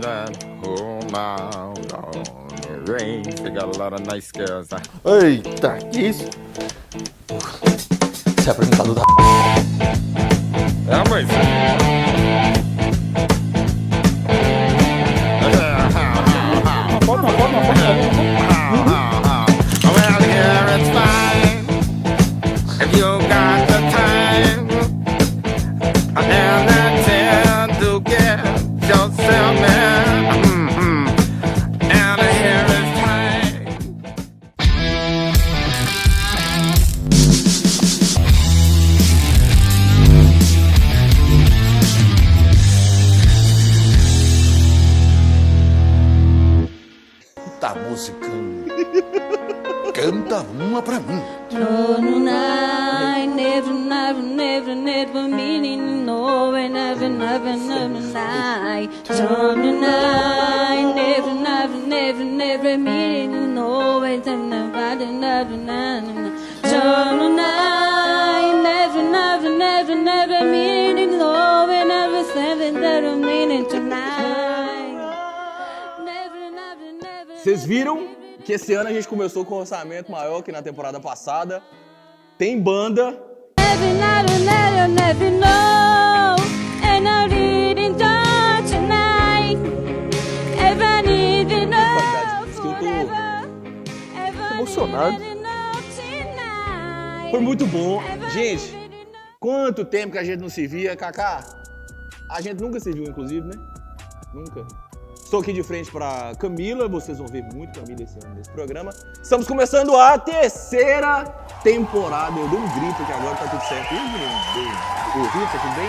that whole mile on the range. They got a lot of nice girls. Eita, que isso? Você é apresentador da... É, mas... Uma foto. Well, here it's fine if you got the time and the time to get yourself in. And here it's time. Tá musicando. Canta uma pra mim. I never meaning no, never lie. Never meaning no, never meaning no, never seven that meaning tonight. Vocês viram que esse ano a gente começou com um orçamento maior que na temporada passada. Tem banda. Never know, and I didn't die tonight. Ever need to know forever. Emocionado. Foi muito bom. Gente, quanto tempo que a gente não se via, Kaká? A gente nunca se viu, inclusive, né? Nunca. Estou aqui de frente para Camila, vocês vão ver muito Camila esse ano nesse programa. Estamos começando a terceira temporada. Eu dou um grito aqui agora, tá tudo certo. Ouviu, tá tudo bem?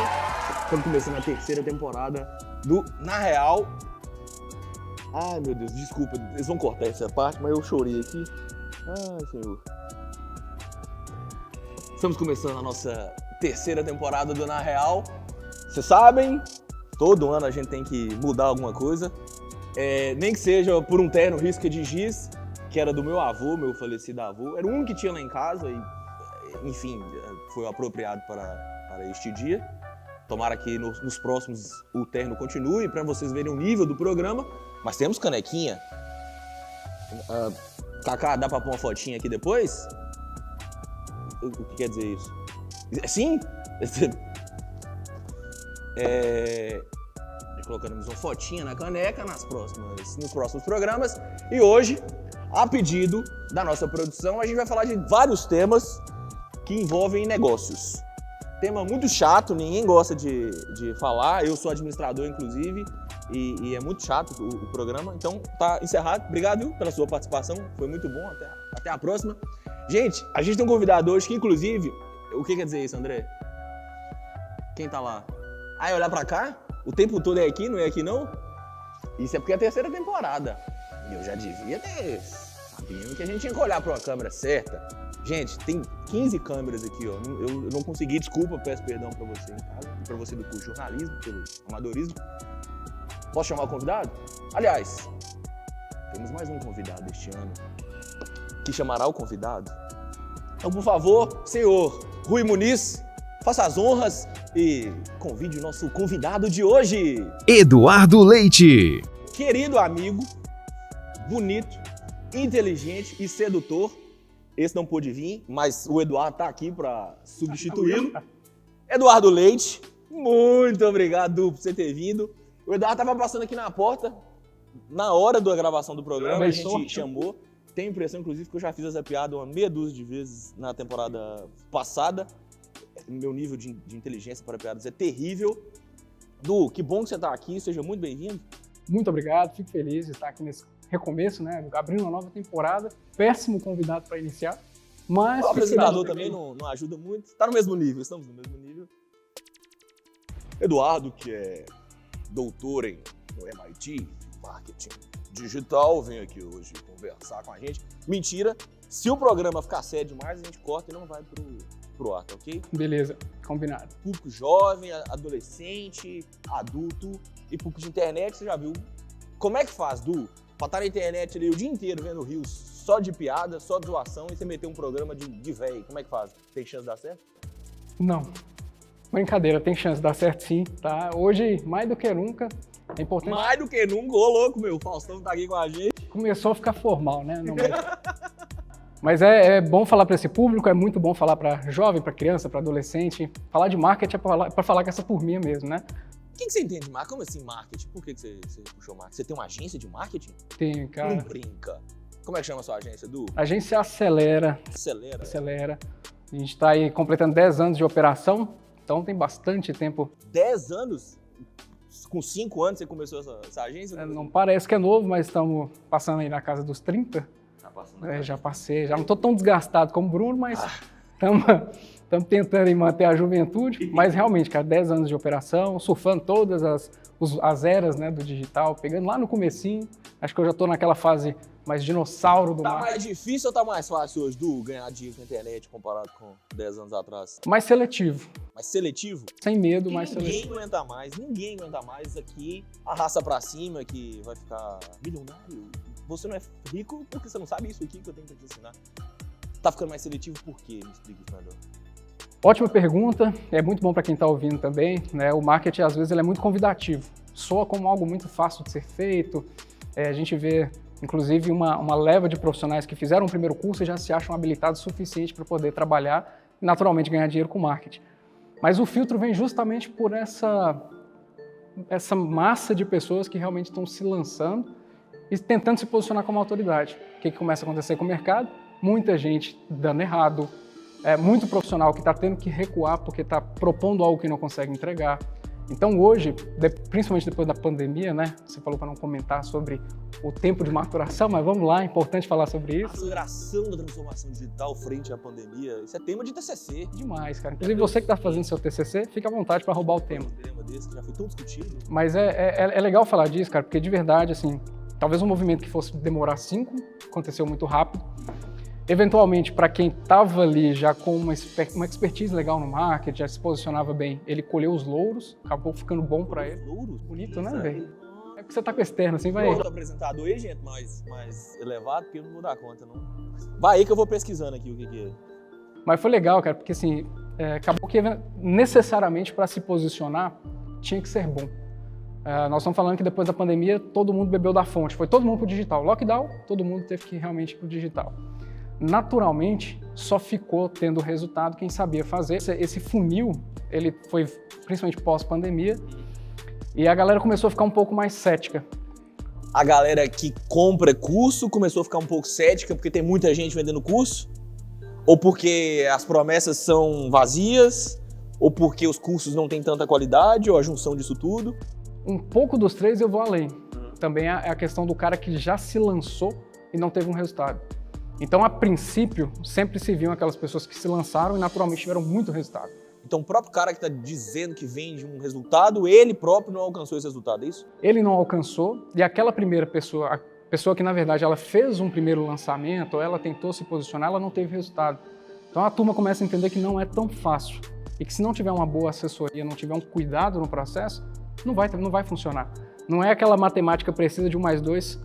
Estamos começando a terceira temporada do Na Real. Ai, meu Deus, desculpa, eles vão cortar essa parte, mas eu chorei aqui. Ai, senhor. Estamos começando a nossa terceira temporada do Na Real. Vocês sabem, todo ano a gente tem que mudar alguma coisa. Nem que seja por um terno risca de giz, que era do meu avô, meu falecido avô. Era o único que tinha lá em casa e, enfim, foi apropriado para este dia. Tomara que nos próximos o terno continue, para vocês verem o nível do programa. Mas temos canequinha. Kaká, dá pra pôr uma fotinha aqui depois? O que quer dizer isso? Sim? Colocamos uma fotinha na caneca nos próximos programas. E hoje, a pedido da nossa produção, a gente vai falar de vários temas que envolvem negócios. Tema muito chato, ninguém gosta de falar. Eu sou administrador, inclusive, e é muito chato o programa. Então, tá encerrado. Obrigado, viu, pela sua participação. Foi muito bom. Até a próxima. Gente, a gente tem um convidado hoje que, inclusive... O que quer dizer isso, André? Quem tá lá? É olhar pra cá? O tempo todo é aqui, não é aqui não? Isso é porque é a terceira temporada. E eu já devia ter sabendo que a gente tinha que olhar pra uma câmera certa. Gente, tem 15 câmeras aqui, ó. Eu não consegui, desculpa, peço perdão pra você em casa, pra você do curso de jornalismo, pelo amadorismo. Posso chamar o convidado? Aliás, temos mais um convidado este ano, que chamará o convidado. Então, por favor, senhor Rui Muniz, faça as honras e convide o nosso convidado de hoje. Eduardo Leite. Querido amigo, bonito, inteligente e sedutor. Esse não pôde vir, mas o Eduardo tá aqui para substituí-lo. Eduardo Leite, muito obrigado por você ter vindo. O Eduardo tava passando aqui na porta, na hora da gravação do programa, a gente chamou. Tenho a impressão, inclusive, que eu já fiz essa piada uma meia dúzia de vezes na temporada passada. Meu nível de inteligência para piadas é terrível. Du, que bom que você está aqui, seja muito bem-vindo. Muito obrigado, fico feliz de estar aqui nesse recomeço, né? Abrindo uma nova temporada. Péssimo convidado para iniciar, mas... O apresentador também não ajuda muito. Está no mesmo nível, estamos no mesmo nível. Eduardo, que é doutor no MIT, Marketing Digital, vem aqui hoje conversar com a gente. Mentira, se o programa ficar sério demais, a gente corta e não vai pro ar, tá ok? Beleza, combinado. Público jovem, adolescente, adulto e público de internet, você já viu. Como é que faz, Du? Pra estar na internet ali o dia inteiro vendo rios só de piada, só de zoação e você meter um programa de véi, como é que faz? Tem chance de dar certo? Não. Brincadeira, tem chance de dar certo sim, tá? Hoje, mais do que nunca, É importante. Mais do que nunca, ô louco, meu. O Faustão tá aqui com a gente. Começou a ficar formal, né? Mas é bom falar para esse público, é muito bom falar para jovem, para criança, para adolescente. Falar de marketing é para falar com essa turminha mesmo, né? O que você entende de marketing? Como assim marketing? Por que você puxou marketing? Você tem uma agência de marketing? Tem, cara. Não brinca. Como é que chama a sua agência, Du? A agência Acelera. Acelera. A gente está aí completando 10 anos de operação, então tem bastante tempo. 10 anos? Com 5 anos você começou essa agência? Não parece que é novo, mas estamos passando aí na casa dos 30. Tá passando. Já passei, já não estou tão desgastado como o Bruno, mas estamos tentando aí manter a juventude. Mas realmente, cara, 10 anos de operação, surfando todas as eras, né, do digital, pegando lá no comecinho. Acho que eu já estou naquela fase mais dinossauro do marketing. Tá mais difícil ou tá mais fácil hoje, Du, ganhar dinheiro na internet comparado com 10 anos atrás? Mais seletivo. Mais seletivo? Sem medo, mais seletivo. Ninguém aguenta mais aqui. Arrasta pra cima que vai ficar milionário. Você não é rico porque você não sabe isso aqui que eu tenho pra te ensinar. Tá ficando mais seletivo por quê? Me explica isso melhor. Ótima pergunta, é muito bom para quem está ouvindo também, né? O marketing, às vezes, ele é muito convidativo, soa como algo muito fácil de ser feito. A gente vê, inclusive, uma leva de profissionais que fizeram o primeiro curso e já se acham habilitados o suficiente para poder trabalhar e, naturalmente, ganhar dinheiro com marketing. Mas o filtro vem justamente por essa massa de pessoas que realmente estão se lançando e tentando se posicionar como autoridade. O que começa a acontecer com o mercado? Muita gente dando errado, muito profissional que está tendo que recuar porque está propondo algo que não consegue entregar. Então hoje, principalmente depois da pandemia, né? Você falou para não comentar sobre o tempo de maturação, mas vamos lá, é importante falar sobre isso. Aceleração da transformação digital frente à pandemia, isso é tema de TCC. Demais, cara. Inclusive você que está fazendo seu TCC, fica à vontade para roubar o tema. Um tema desse que já foi tão discutido. Mas é legal falar disso, cara, porque de verdade, assim, talvez um movimento que fosse demorar 5, aconteceu muito rápido. Eventualmente, para quem estava ali já com uma expertise legal no marketing, já se posicionava bem, ele colheu os louros, acabou ficando bom para ele. Louros? Bonito, né, velho? É porque você tá com externo, assim, vai. Outro apresentador aí, gente, mais elevado, porque eu não vou dar conta, não. Vai aí que eu vou pesquisando aqui o que é. Mas foi legal, cara, porque assim, acabou que necessariamente para se posicionar tinha que ser bom. Nós estamos falando que depois da pandemia todo mundo bebeu da fonte, foi todo mundo pro digital. Lockdown, todo mundo teve que ir realmente ir pro digital. Naturalmente, só ficou tendo resultado quem sabia fazer. Esse funil, ele foi principalmente pós-pandemia, e a galera começou a ficar um pouco mais cética. A galera que compra curso começou a ficar um pouco cética porque tem muita gente vendendo curso? Ou porque as promessas são vazias? Ou porque os cursos não têm tanta qualidade? Ou a junção disso tudo? Um pouco dos três eu vou além. Também é a questão do cara que já se lançou e não teve um resultado. Então, a princípio, sempre se viam aquelas pessoas que se lançaram e naturalmente tiveram muito resultado. Então, o próprio cara que está dizendo que vende um resultado, ele próprio não alcançou esse resultado, é isso? Ele não alcançou e aquela primeira pessoa, a pessoa que na verdade ela fez um primeiro lançamento, ou ela tentou se posicionar, ela não teve resultado. Então, a turma começa a entender que não é tão fácil e que se não tiver uma boa assessoria, não tiver um cuidado no processo, não vai funcionar. Não é aquela matemática precisa de 1 mais 2,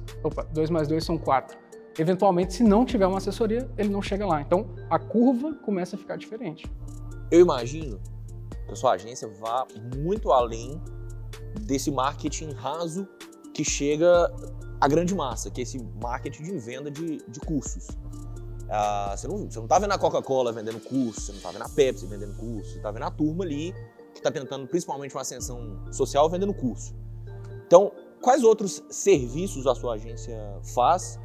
2 mais 2 são 4. Eventualmente, se não tiver uma assessoria, ele não chega lá. Então, a curva começa a ficar diferente. Eu imagino que a sua agência vá muito além desse marketing raso que chega à grande massa, que é esse marketing de venda de cursos. Você não tá vendo a Coca-Cola vendendo curso, você não tá vendo a Pepsi vendendo curso, você tá vendo a turma ali que tá tentando, principalmente uma ascensão social, vendendo curso. Então, quais outros serviços a sua agência faz?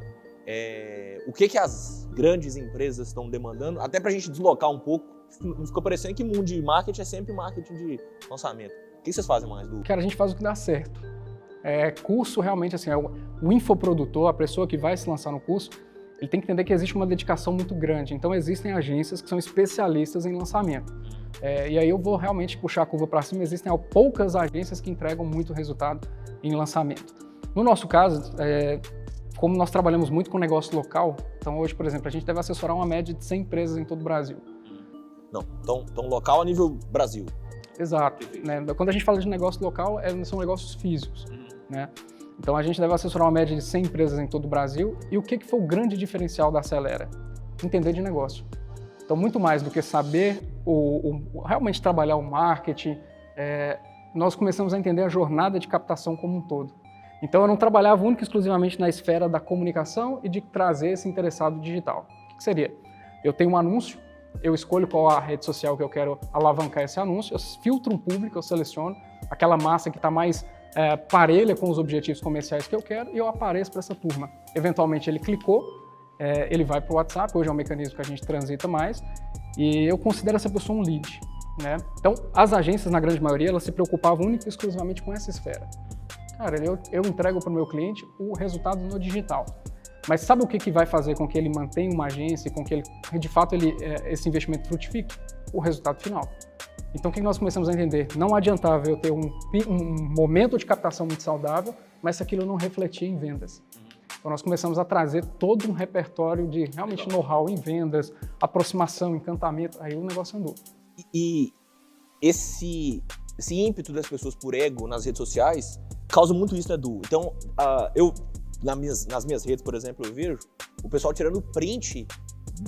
O que as grandes empresas estão demandando, até para a gente deslocar um pouco, não ficou parecendo que mundo de marketing é sempre marketing de lançamento. O que vocês fazem mais, Du? Cara, a gente faz o que dá certo. Curso realmente, assim, o infoprodutor, a pessoa que vai se lançar no curso, ele tem que entender que existe uma dedicação muito grande. Então, existem agências que são especialistas em lançamento. E aí eu vou realmente puxar a curva para cima, existem poucas agências que entregam muito resultado em lançamento. No nosso caso, como nós trabalhamos muito com negócio local, então hoje, por exemplo, a gente deve assessorar uma média de 100 empresas em todo o Brasil. Não, então local a nível Brasil. Exato. Né? Quando a gente fala de negócio local, são negócios físicos. Né? Então a gente deve assessorar uma média de 100 empresas em todo o Brasil. E o que foi o grande diferencial da Acelera? Entender de negócio. Então, muito mais do que saber realmente trabalhar o marketing, nós começamos a entender a jornada de captação como um todo. Então eu não trabalhava única e exclusivamente na esfera da comunicação e de trazer esse interessado digital. O que seria? Eu tenho um anúncio, eu escolho qual a rede social que eu quero alavancar esse anúncio, eu filtro um público, eu seleciono aquela massa que está mais parelha com os objetivos comerciais que eu quero e eu apareço para essa turma. Eventualmente ele clicou, ele vai para o WhatsApp, hoje é um mecanismo que a gente transita mais, e eu considero essa pessoa um lead, né? Então, as agências, na grande maioria, elas se preocupavam única e exclusivamente com essa esfera. Cara, eu entrego para o meu cliente o resultado no digital. Mas sabe o que vai fazer com que ele mantenha uma agência, com que ele, de fato esse investimento frutifique? O resultado final. Então, o que nós começamos a entender? Não adiantava eu ter um momento de captação muito saudável, mas se aquilo não refletia em vendas. Então, nós começamos a trazer todo um repertório de realmente know-how em vendas, aproximação, encantamento, aí o negócio andou. E esse ímpeto das pessoas por ego nas redes sociais causa muito isso, né, Edu? Então, nas minhas redes, por exemplo, eu vejo o pessoal tirando print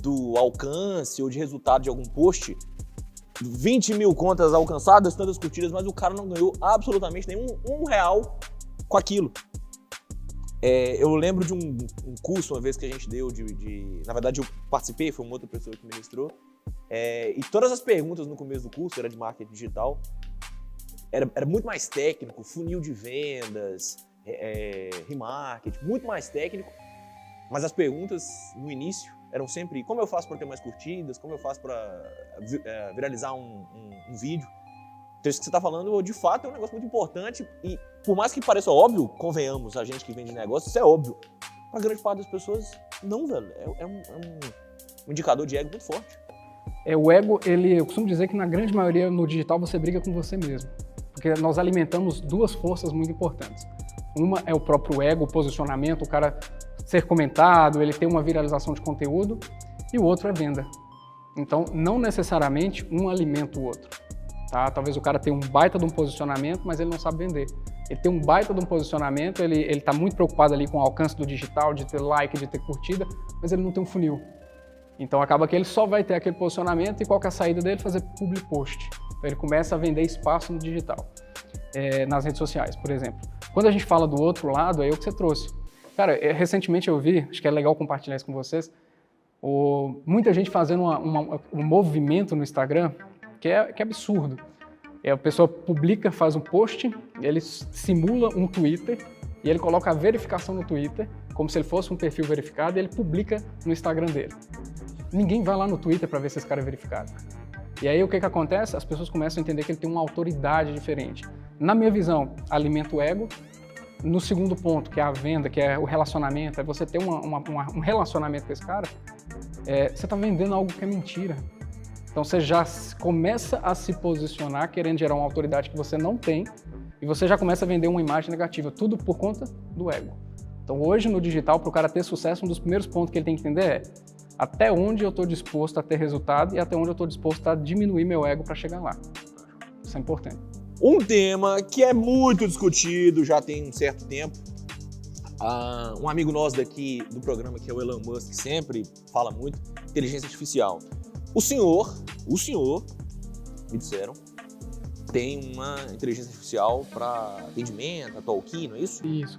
do alcance ou de resultado de algum post, 20 mil contas alcançadas, tantas curtidas, mas o cara não ganhou absolutamente nenhum R$1 com aquilo. Eu lembro de um curso uma vez que a gente deu na verdade eu participei, foi uma outra pessoa que ministrou, e todas as perguntas no começo do curso era de marketing digital, era muito mais técnico, funil de vendas, remarketing, muito mais técnico, mas as perguntas no início eram sempre como eu faço para ter mais curtidas, como eu faço para viralizar um vídeo. Então isso que você está falando, de fato, é um negócio muito importante e por mais que pareça óbvio, convenhamos, a gente que vende negócio, isso é óbvio. Para a grande parte das pessoas, não, velho. É um indicador de ego muito forte. O ego, eu costumo dizer que na grande maioria no digital você briga com você mesmo. Porque nós alimentamos duas forças muito importantes. Uma é o próprio ego, o posicionamento, o cara ser comentado, ele ter uma viralização de conteúdo, e o outro é venda. Então, não necessariamente um alimenta o outro. Tá? Talvez o cara tenha um baita de um posicionamento, mas ele não sabe vender. Ele tem um baita de um posicionamento, ele está muito preocupado ali com o alcance do digital, de ter like, de ter curtida, mas ele não tem um funil. Então acaba que ele só vai ter aquele posicionamento e qual que é a saída dele? Fazer public post. Então ele começa a vender espaço no digital, nas redes sociais, por exemplo. Quando a gente fala do outro lado, é o que você trouxe. Cara, recentemente eu vi, acho que é legal compartilhar isso com vocês, muita gente fazendo um movimento no Instagram que é absurdo. A pessoa publica, faz um post, ele simula um Twitter e ele coloca a verificação no Twitter, como se ele fosse um perfil verificado, e ele publica no Instagram dele. Ninguém vai lá no Twitter para ver se esse cara é verificado. E aí o que acontece? As pessoas começam a entender que ele tem uma autoridade diferente. Na minha visão, alimenta o ego. No segundo ponto, que é a venda, que é o relacionamento, é você ter um relacionamento com esse cara, você está vendendo algo que é mentira. Então você já começa a se posicionar querendo gerar uma autoridade que você não tem e você já começa a vender uma imagem negativa, tudo por conta do ego. Então hoje no digital, para o cara ter sucesso, um dos primeiros pontos que ele tem que entender é até onde eu estou disposto a ter resultado e até onde eu estou disposto a diminuir meu ego para chegar lá. Isso é importante. Um tema que é muito discutido já tem um certo tempo. Um amigo nosso daqui do programa, que é o Elon Musk, sempre fala muito, inteligência artificial. O senhor, me disseram, tem uma inteligência artificial para atendimento, a Talkie, não é isso? Isso.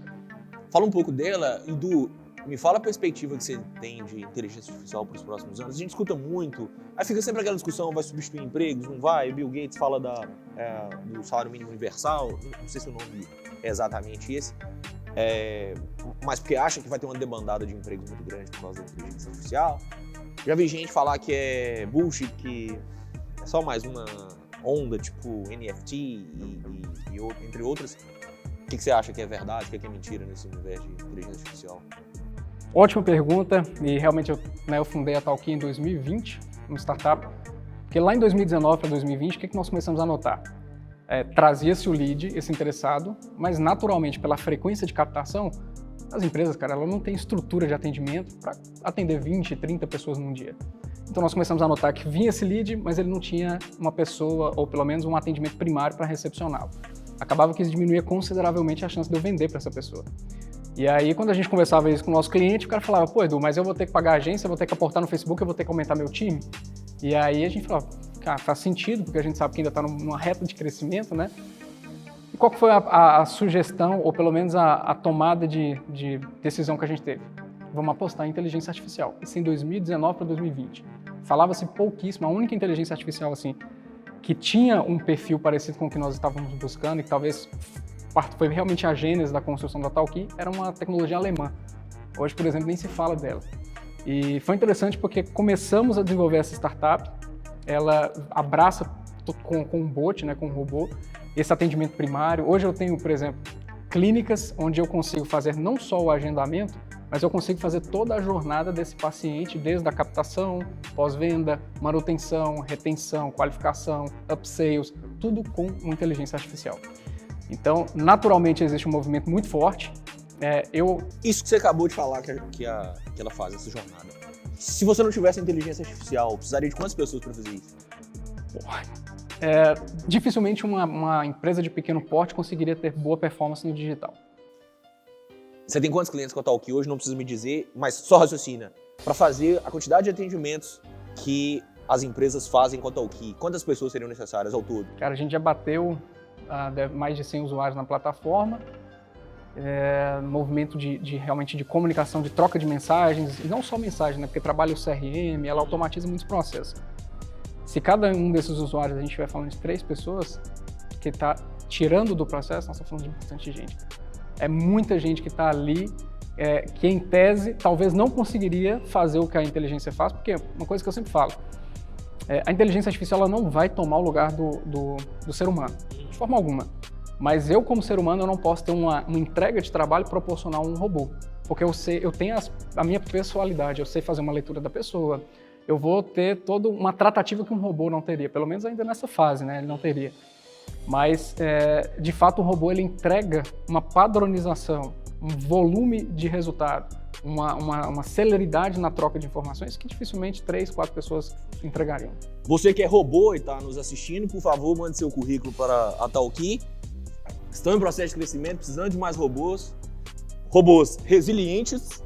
Fala um pouco dela, Edu, me fala a perspectiva que você tem de inteligência artificial para os próximos anos. A gente escuta muito, aí fica sempre aquela discussão, vai substituir empregos, não vai? Bill Gates fala do salário mínimo universal, não sei se o nome é exatamente esse, mas porque acha que vai ter uma demandada de empregos muito grande por causa da inteligência artificial. Já vi gente falar que é bullshit, que é só mais uma onda tipo NFT e entre outras. O que você acha que é verdade, o que é mentira nesse universo de inteligência artificial? Ótima pergunta, e realmente eu fundei a Talkie em 2020, uma startup, porque lá em 2019 para 2020, o que nós começamos a notar? Trazia-se o lead, esse interessado, mas naturalmente pela frequência de captação, as empresas, cara, elas não têm estrutura de atendimento para atender 20, 30 pessoas num dia. Então nós começamos a notar que vinha esse lead, mas ele não tinha uma pessoa, ou pelo menos um atendimento primário para recepcioná-lo. Acabava que isso diminuía consideravelmente a chance de eu vender para essa pessoa. E aí, quando a gente conversava isso com o nosso cliente, o cara falava, pô, Edu, mas eu vou ter que pagar a agência, eu vou ter que aportar no Facebook, eu vou ter que aumentar meu time. E aí a gente falava, cara, faz sentido, porque a gente sabe que ainda está numa reta de crescimento, né? qual que foi a sugestão, ou pelo menos a tomada de decisão que a gente teve? Vamos apostar em inteligência artificial. Isso em 2019 para 2020. Falava-se pouquíssimo, a única inteligência artificial assim, que tinha um perfil parecido com o que nós estávamos buscando e que talvez foi realmente a gênese da construção da Talky, era uma tecnologia alemã. Hoje, por exemplo, nem se fala dela. E foi interessante porque começamos a desenvolver essa startup, ela abraça com um bot, né, com um robô, esse atendimento primário. Hoje eu tenho, por exemplo, clínicas onde eu consigo fazer não só o agendamento, mas eu consigo fazer toda a jornada desse paciente, desde a captação, pós-venda, manutenção, retenção, qualificação, upsales, tudo com uma inteligência artificial. Então, naturalmente, existe um movimento muito forte. Isso que você acabou de falar que ela faz, essa jornada. Se você não tivesse inteligência artificial, precisaria de quantas pessoas para fazer isso? Dificilmente uma empresa de pequeno porte conseguiria ter boa performance no digital. Você tem quantos clientes com a Talky hoje? Não precisa me dizer, mas só raciocina. Para fazer a quantidade de atendimentos que as empresas fazem com a Talky, quantas pessoas seriam necessárias ao todo? Cara, a gente já bateu mais de 100 usuários na plataforma, movimento realmente de comunicação, de troca de mensagens, e não só mensagem, né? Porque trabalha o CRM, ela automatiza muitos processos. Se cada um desses usuários a gente estiver falando de 3 pessoas, que está tirando do processo, nós estamos falando de bastante gente. É muita gente que está ali, que em tese talvez não conseguiria fazer o que a inteligência faz, porque uma coisa que eu sempre falo, a inteligência artificial ela não vai tomar o lugar do ser humano, de forma alguma. Mas eu, como ser humano, eu não posso ter uma entrega de trabalho proporcional a um robô, porque eu tenho a minha pessoalidade, eu sei fazer uma leitura da pessoa, eu vou ter toda uma tratativa que um robô não teria, pelo menos ainda nessa fase, né? Ele não teria. Mas, de fato, o robô ele entrega uma padronização, um volume de resultado, uma celeridade na troca de informações que dificilmente 3, 4 pessoas entregariam. Você que é robô e está nos assistindo, por favor, mande seu currículo para a Talky. Estão em processo de crescimento, precisando de mais robôs. Robôs resilientes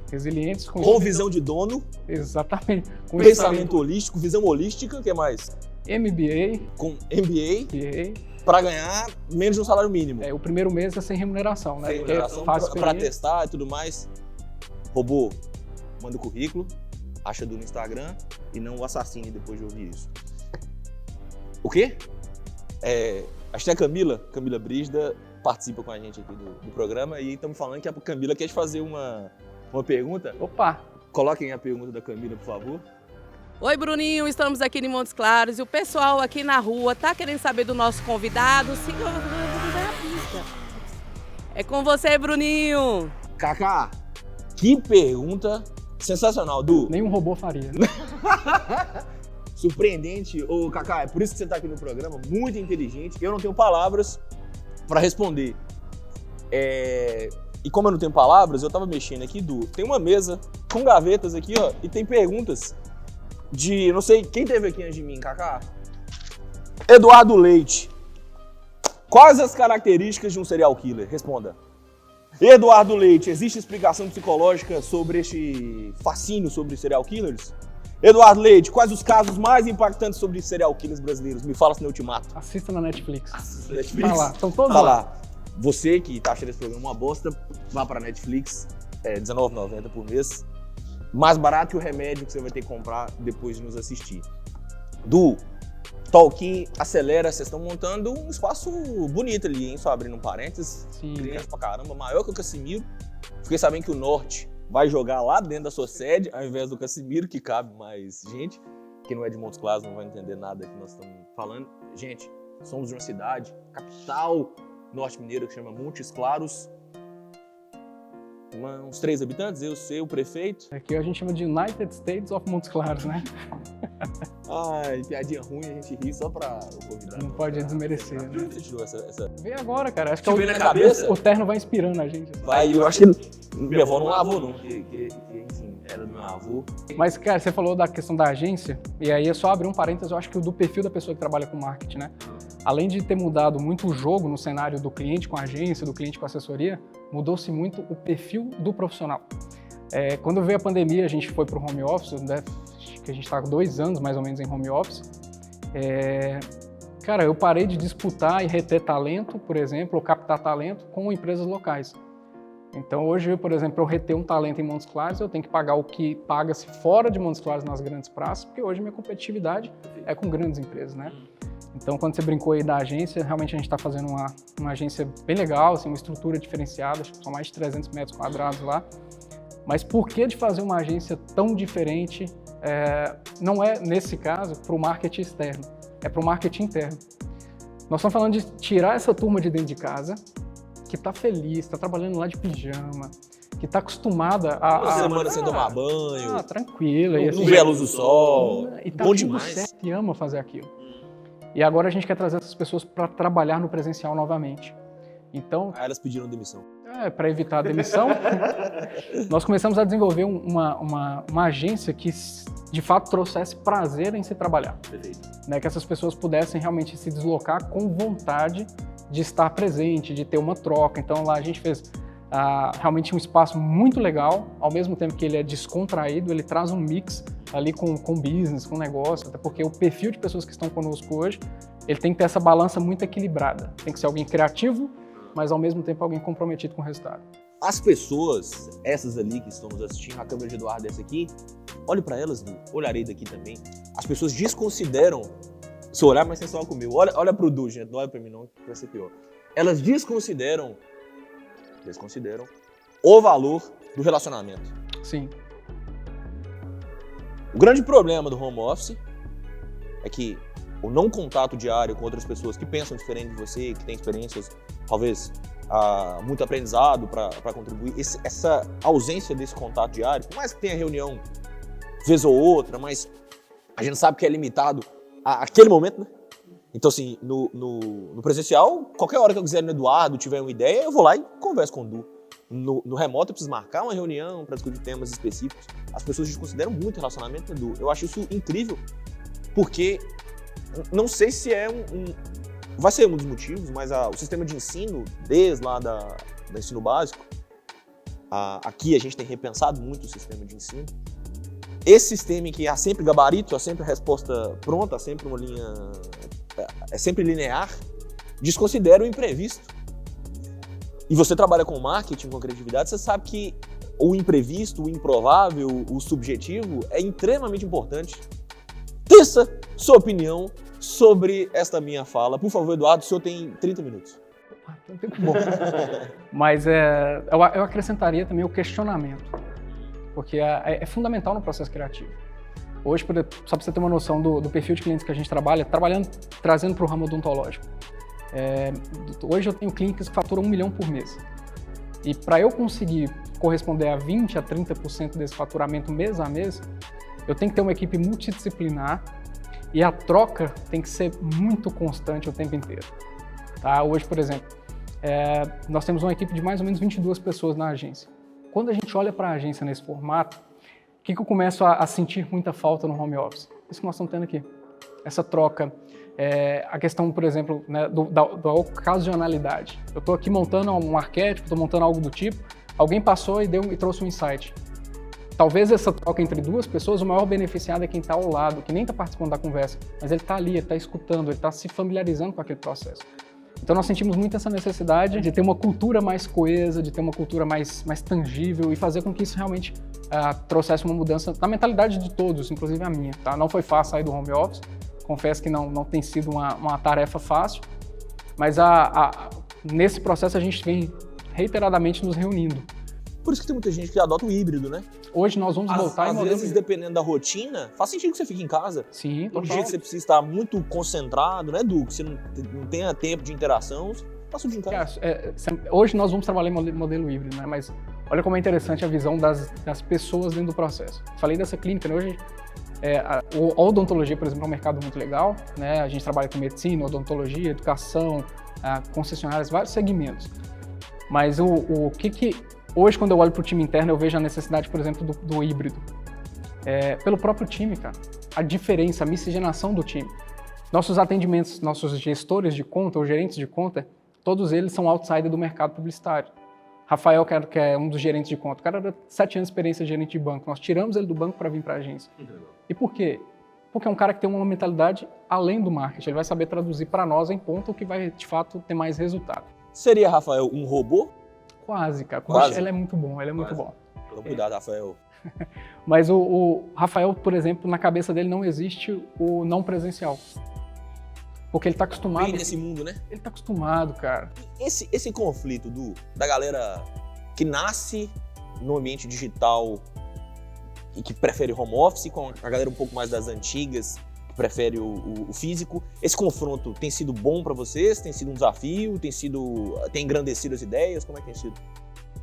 com visão de dono. Exatamente. Com pensamento holístico, visão holística, o que mais? MBA. Com MBA. Para ganhar menos de um salário mínimo. O primeiro mês é sem remuneração, né? Sem remuneração, para testar e tudo mais. Robô, manda o currículo, acha no Instagram e não o assassine depois de ouvir isso. O quê? Acho que a Camila Brígida participa com a gente aqui do programa e estamos falando que a Camila quer te fazer uma pergunta. Opa! Coloquem a pergunta da Camila, por favor. Oi, Bruninho, estamos aqui em Montes Claros e o pessoal aqui na rua tá querendo saber do nosso convidado. Siga a pista. É com você, Bruninho. Kaká, que pergunta sensacional, Du. Nenhum robô faria. Surpreendente. Ô, Kaká, é por isso que você tá aqui no programa, muito inteligente. Eu não tenho palavras para responder. E como eu não tenho palavras, eu tava mexendo aqui, Du. Tem uma mesa com gavetas aqui, ó, e tem perguntas não sei, quem teve aqui antes de mim, Kaká? Eduardo Leite. Quais as características de um serial killer? Responda. Eduardo Leite, existe explicação psicológica sobre este fascínio sobre serial killers? Eduardo Leite, quais os casos mais impactantes sobre serial killers brasileiros? Me fala se não eu te mato. Assista na Netflix. Assista na Netflix. Tá lá, estão todos lá. Você que tá achando esse programa uma bosta, vá pra Netflix, R$19,90 por mês. Mais barato que o remédio que você vai ter que comprar depois de nos assistir. Du, Talky, acelera, vocês estão montando um espaço bonito ali, hein? Só abrindo um parênteses. Sim. Criança pra caramba, maior que o Casimiro. Fiquei sabendo que o Norte vai jogar lá dentro da sua sede, ao invés do Casimiro, que cabe mais gente. Quem não é de Montes Claros não vai entender nada que nós estamos falando. Gente, somos de uma cidade, capital norte-mineira, que chama Montes Claros. Uns 3 habitantes, eu sei, o prefeito. Aqui a gente chama de United States of Montes Claros, né? Ai, piadinha ruim, a gente ri só pra o convidado. Não pode desmerecer, né? Você tirou essa... Vem agora, cara. Acho Te veio na cabeça? O terno vai inspirando a gente. Vai, eu acho que minha avó não lavou, não. Enfim, era do meu avô. Mas, cara, você falou da questão da agência, e aí é só abrir um parênteses, eu acho que do perfil da pessoa que trabalha com marketing, né? Além de ter mudado muito o jogo no cenário do cliente com a agência, do cliente com a assessoria, mudou-se muito o perfil do profissional. Quando veio a pandemia, a gente foi para o home office, né? Que a gente está há 2 anos mais ou menos em home office. Cara, eu parei de disputar e reter talento, por exemplo, ou captar talento com empresas locais. Então hoje, por exemplo, para eu reter um talento em Montes Claros, eu tenho que pagar o que paga-se fora de Montes Claros nas grandes praças, porque hoje minha competitividade é com grandes empresas, né? Então quando você brincou aí da agência, realmente a gente está fazendo uma agência bem legal, assim, uma estrutura diferenciada, acho que são mais de 300 metros quadrados lá. Mas por que de fazer uma agência tão diferente? Não é, nesse caso, para o marketing externo, é para o marketing interno. Nós estamos falando de tirar essa turma de dentro de casa, que está feliz, está trabalhando lá de pijama, que está acostumada Uma semana sem tomar banho, tranquila. não vê a luz do sol, E tá bom tudo demais. certo, e ama fazer aquilo. E agora a gente quer trazer essas pessoas para trabalhar no presencial novamente. Então, Aí elas pediram demissão. para evitar a demissão, nós começamos a desenvolver uma agência que, de fato, trouxesse prazer em se trabalhar. Perfeito. Né? Que essas pessoas pudessem realmente se deslocar com vontade de estar presente, de ter uma troca. Então, lá a gente fez realmente um espaço muito legal, ao mesmo tempo que ele é descontraído, ele traz um mix ali com business, com negócio, até porque o perfil de pessoas que estão conosco hoje, ele tem que ter essa balança muito equilibrada. Tem que ser alguém criativo, mas ao mesmo tempo alguém comprometido com o resultado. As pessoas, essas ali que estamos assistindo, a câmera de Eduardo essa aqui, olhe para elas, Du, olharei daqui também. As pessoas desconsideram, se olhar mais sensual comigo, olha pro Du, gente, não olha pra mim não, que vai ser pior. Elas desconsideram o valor do relacionamento. Sim. O grande problema do home office é que o não contato diário com outras pessoas que pensam diferente de você, que têm experiências, talvez, muito aprendizado para contribuir, essa ausência desse contato diário, por mais que tenha reunião vez ou outra, mas a gente sabe que é limitado àquele momento, né? Então, assim, no presencial, qualquer hora que eu quiser no Eduardo, tiver uma ideia, eu vou lá e converso com o Du. No remoto, eu preciso marcar uma reunião para discutir temas específicos. As pessoas desconsideram muito o relacionamento, Edu. Eu acho isso incrível, porque não sei se é vai ser um dos motivos, mas o sistema de ensino, desde lá do ensino básico, aqui a gente tem repensado muito o sistema de ensino. Esse sistema em que há sempre gabarito, há sempre a resposta pronta, há sempre uma linha, é sempre linear, desconsidera o imprevisto. E você trabalha com marketing, com criatividade, você sabe que o imprevisto, o improvável, o subjetivo é extremamente importante. Teça sua opinião sobre esta minha fala. Por favor, Eduardo, o senhor tem 30 minutos. Tem um tempo bom. Mas eu acrescentaria também o questionamento, porque é fundamental no processo criativo. Hoje, só para você ter uma noção do perfil de clientes que a gente trabalha, trazendo para o ramo odontológico. Hoje eu tenho clínicas que faturam 1 milhão por mês. E para eu conseguir corresponder a 20% a 30% desse faturamento mês a mês, eu tenho que ter uma equipe multidisciplinar e a troca tem que ser muito constante o tempo inteiro. Tá? Hoje, por exemplo, nós temos uma equipe de mais ou menos 22 pessoas na agência. Quando a gente olha para a agência nesse formato, o que eu começo a sentir muita falta no home office? Isso que nós estamos tendo aqui. Essa troca. A questão, por exemplo, né, da ocasionalidade. Eu estou aqui montando um arquétipo, estou montando algo do tipo, alguém passou e trouxe um insight. Talvez essa troca entre duas pessoas, o maior beneficiado é quem está ao lado, que nem está participando da conversa, mas ele está ali, ele está escutando, ele está se familiarizando com aquele processo. Então nós sentimos muito essa necessidade de ter uma cultura mais coesa, de ter uma cultura mais tangível e fazer com que isso realmente trouxesse uma mudança na mentalidade de todos, inclusive a minha. Tá? Não foi fácil sair do home office. Confesso que não tem sido uma tarefa fácil, mas nesse processo a gente vem reiteradamente nos reunindo. Por isso que tem muita gente que adota o híbrido, né? Hoje nós vamos voltar às vezes, dependendo da rotina, faz sentido que você fique em casa. Sim, Todo total. dia que você precisa estar muito concentrado, né, Du? Que você não tenha tempo de interação, passa o dia em casa. Hoje nós vamos trabalhar em modelo híbrido, né? Mas olha como é interessante a visão das pessoas dentro do processo. Falei dessa clínica, né? Hoje a odontologia, por exemplo, é um mercado muito legal, né? A gente trabalha com medicina, odontologia, educação, concessionárias, vários segmentos. Mas o que hoje, quando eu olho para o time interno, eu vejo a necessidade, por exemplo, do híbrido. Pelo próprio time, cara. A diferença, a miscigenação do time. Nossos atendimentos, nossos gestores de conta ou gerentes de conta, todos eles são outsider do mercado publicitário. Rafael, que é um dos gerentes de conta, o cara era 7 anos de experiência de gerente de banco. Nós tiramos ele do banco para vir para a agência. E por quê? Porque é um cara que tem uma mentalidade além do marketing, ele vai saber traduzir para nós em ponto o que vai, de fato, ter mais resultado. Seria, Rafael, um robô? Quase, cara. Quase. Ele é muito bom, ele é muito bom. Então, cuidado, Rafael. Mas o Rafael, por exemplo, na cabeça dele não existe o não presencial. Porque ele tá acostumado... Bem nesse mundo, né? Ele tá acostumado, cara. Esse conflito da galera que nasce no ambiente digital e que prefere home office, com a galera um pouco mais das antigas, que prefere o físico, esse confronto tem sido bom para vocês? Tem sido um desafio? Tem engrandecido as ideias? Como é que tem sido?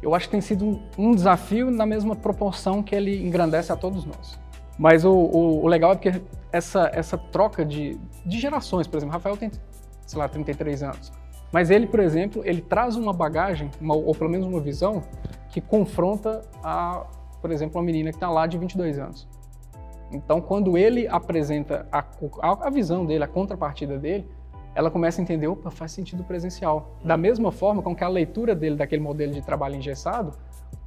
Eu acho que tem sido um desafio na mesma proporção que ele engrandece a todos nós. Mas o legal é porque essa troca de gerações, por exemplo, Rafael tem, sei lá, 33 anos. Mas ele, por exemplo, ele traz uma bagagem, ou pelo menos uma visão, que confronta, por exemplo, uma menina que está lá de 22 anos. Então, quando ele apresenta a visão dele, a contrapartida dele, ela começa a entender, opa, faz sentido presencial. Da mesma forma com que a leitura dele daquele modelo de trabalho engessado,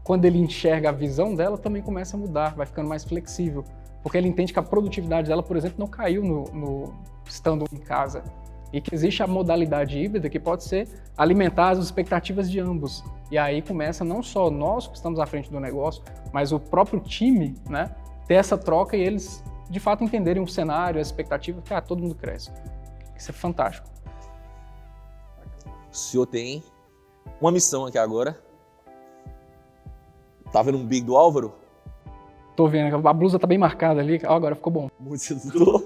quando ele enxerga a visão dela, também começa a mudar, vai ficando mais flexível. Porque ele entende que a produtividade dela, por exemplo, não caiu no estando em casa. E que existe a modalidade híbrida que pode ser alimentar as expectativas de ambos. E aí começa não só nós que estamos à frente do negócio, mas o próprio time, né, ter essa troca e eles, de fato, entenderem o cenário, as expectativas, cara, todo mundo cresce. Isso é fantástico. O senhor tem uma missão aqui agora. Tá vendo um big do Álvaro? Tô vendo, a blusa tá bem marcada ali, agora ficou bom. Muito sedutor.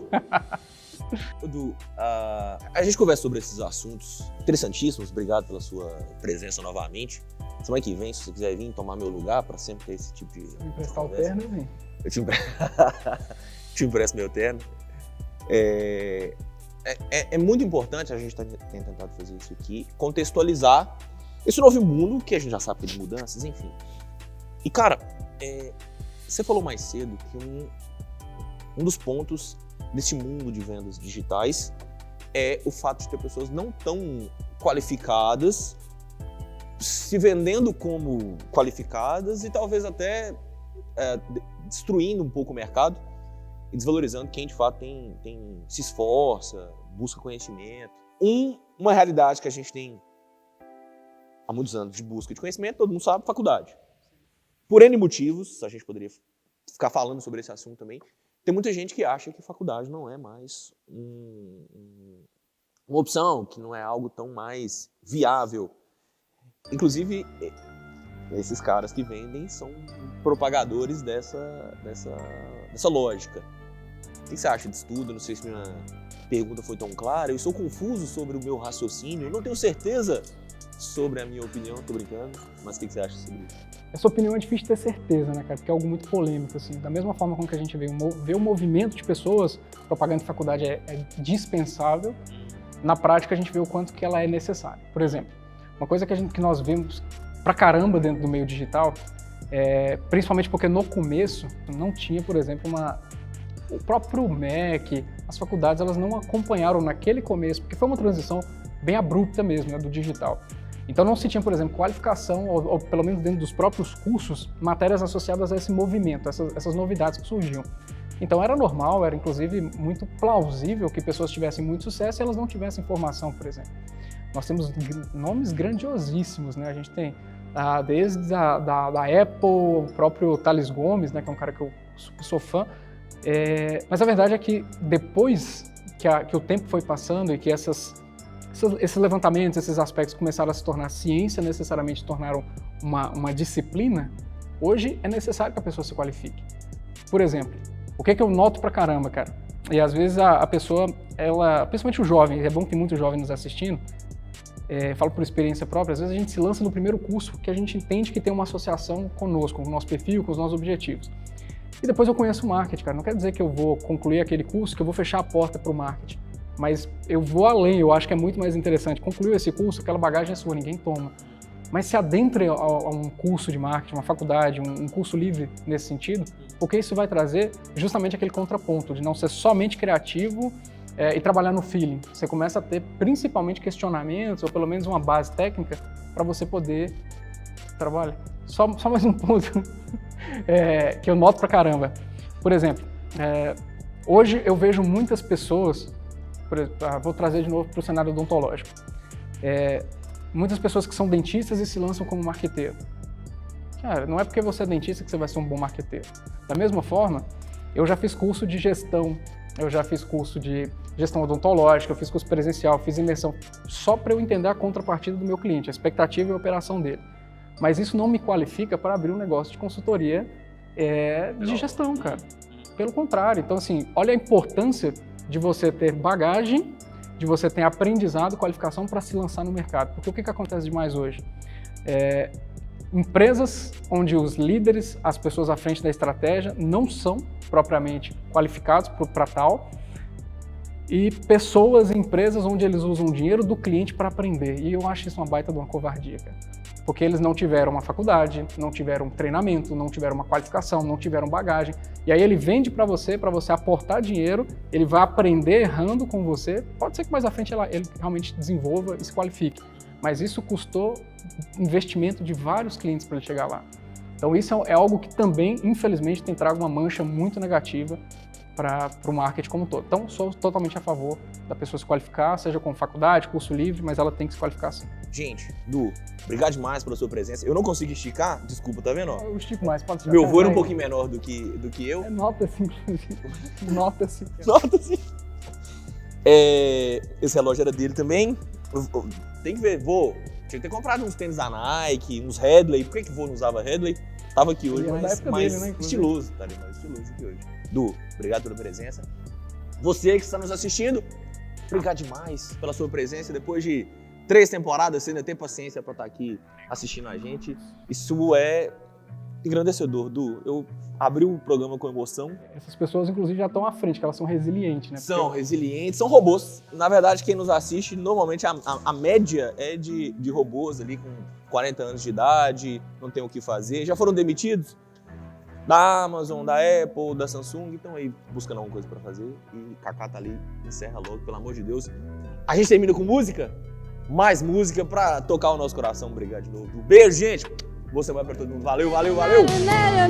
Edu, a gente conversa sobre esses assuntos interessantíssimos. Obrigado pela sua presença novamente. Semana que vem, se você quiser vir tomar meu lugar para sempre ter esse tipo de emprestar o conversa. terno, vem. Eu te empresto meu terno. É muito importante, a gente tem tentado fazer isso aqui, contextualizar esse novo mundo que a gente já sabe de mudanças, enfim. E, cara, você falou mais cedo que um dos pontos desse mundo de vendas digitais é o fato de ter pessoas não tão qualificadas se vendendo como qualificadas e talvez até destruindo um pouco o mercado e desvalorizando quem de fato se esforça, busca conhecimento. Uma realidade que a gente tem há muitos anos de busca de conhecimento, todo mundo sabe, faculdade. Por N motivos, a gente poderia ficar falando sobre esse assunto também, tem muita gente que acha que faculdade não é mais uma opção, que não é algo tão mais viável. Inclusive, esses caras que vendem são propagadores dessa lógica. O que você acha de estudo? Não sei se minha pergunta foi tão clara. Eu estou confuso sobre o meu raciocínio. Eu não tenho certeza sobre a minha opinião. Tô brincando. Mas o que você acha sobre isso? Essa opinião é difícil de ter certeza, né, cara? Porque é algo muito polêmico, assim. Da mesma forma com que a gente vê o movimento de pessoas, propaganda de faculdade é dispensável. Na prática, a gente vê o quanto que ela é necessária. Por exemplo, uma coisa que nós vemos pra caramba dentro do meio digital, principalmente porque no começo não tinha, por exemplo, o próprio MEC, as faculdades, elas não acompanharam naquele começo, porque foi uma transição bem abrupta mesmo, né, do digital. Então não se tinha, por exemplo, qualificação, ou pelo menos dentro dos próprios cursos, matérias associadas a esse movimento, essas novidades que surgiam. Então era normal, era inclusive muito plausível que pessoas tivessem muito sucesso e elas não tivessem formação, por exemplo. Nós temos nomes grandiosíssimos, né? A gente tem desde da Apple, o próprio Thales Gomes, né, que é um cara que eu sou fã. Mas a verdade é que depois que o tempo foi passando e que esses levantamentos, esses aspectos começaram a se tornar ciência, necessariamente tornaram uma disciplina, hoje é necessário que a pessoa se qualifique. Por exemplo, o que eu noto pra caramba, cara? E às vezes a pessoa, principalmente o jovem, é bom que tem muito jovem nos assistindo, falo por experiência própria, às vezes a gente se lança no primeiro curso que a gente entende que tem uma associação conosco, com o nosso perfil, com os nossos objetivos. E depois eu conheço o marketing, cara. Não quer dizer que eu vou concluir aquele curso, que eu vou fechar a porta para o marketing. Mas eu vou além, eu acho que é muito mais interessante. Concluir esse curso, aquela bagagem é sua, ninguém toma. Mas se adentre a um curso de marketing, uma faculdade, um curso livre nesse sentido, porque isso vai trazer justamente aquele contraponto de não ser somente criativo e trabalhar no feeling. Você começa a ter principalmente questionamentos, ou pelo menos uma base técnica, para você poder trabalhar. Só mais um ponto que eu noto pra caramba. Por exemplo, hoje eu vejo muitas pessoas vou trazer de novo para o cenário odontológico. Muitas pessoas que são dentistas e se lançam como marqueteiro. Cara, não é porque você é dentista que você vai ser um bom marqueteiro. Da mesma forma, eu já fiz curso de gestão, eu já fiz curso de gestão odontológica, eu fiz curso presencial, fiz imersão, só para eu entender a contrapartida do meu cliente, a expectativa e a operação dele. Mas isso não me qualifica para abrir um negócio de consultoria de gestão, cara. Pelo contrário. Então, assim, olha a importância de você ter bagagem, de você ter aprendizado, qualificação para se lançar no mercado. Porque o que acontece demais hoje? Empresas onde os líderes, as pessoas à frente da estratégia, não são propriamente qualificados para tal, e pessoas e empresas onde eles usam o dinheiro do cliente para aprender. E eu acho isso uma baita de uma covardia, cara. Porque eles não tiveram uma faculdade, não tiveram treinamento, não tiveram uma qualificação, não tiveram bagagem. E aí ele vende para você aportar dinheiro, ele vai aprender errando com você. Pode ser que mais à frente ele realmente desenvolva e se qualifique. Mas isso custou investimento de vários clientes para ele chegar lá. Então isso é algo que também, infelizmente, tem trago uma mancha muito negativa para o marketing como um todo. Então, sou totalmente a favor da pessoa se qualificar, seja com faculdade, curso livre, mas ela tem que se qualificar sim. Gente, Du, obrigado demais pela sua presença. Eu não consigo esticar, desculpa, tá vendo? Eu estico mais, pode ser. Meu avô era um pouquinho menor do que eu. Nota-se, inclusive. Nota-se. Nota-se. Esse relógio era dele também. Tem que ver, vô, tinha que ter comprado uns tênis da Nike, uns Headley. Por que vô não usava Headley? Tava aqui hoje, mas dele, né, estiloso. Tá ali, mais estiloso aqui hoje. Du, obrigado pela presença. Você que está nos assistindo, obrigado demais pela sua presença. Depois de 3 temporadas, você ainda tem paciência para estar aqui assistindo a gente. Isso é engrandecedor, Du. Eu abri o programa com emoção. Essas pessoas, inclusive, já estão à frente, que elas são resilientes, né? São resilientes, são robôs. Na verdade, quem nos assiste, normalmente a média é de robôs ali com 40 anos de idade, não tem o que fazer. Já foram demitidos? Da Amazon, da Apple, da Samsung, então aí buscando alguma coisa pra fazer e Kaká tá ali, encerra logo, pelo amor de Deus. A gente termina com música, mais música pra tocar o nosso coração. Obrigado de novo. Beijo, gente. Você vai pra todo mundo. Valeu, valeu, valeu. Never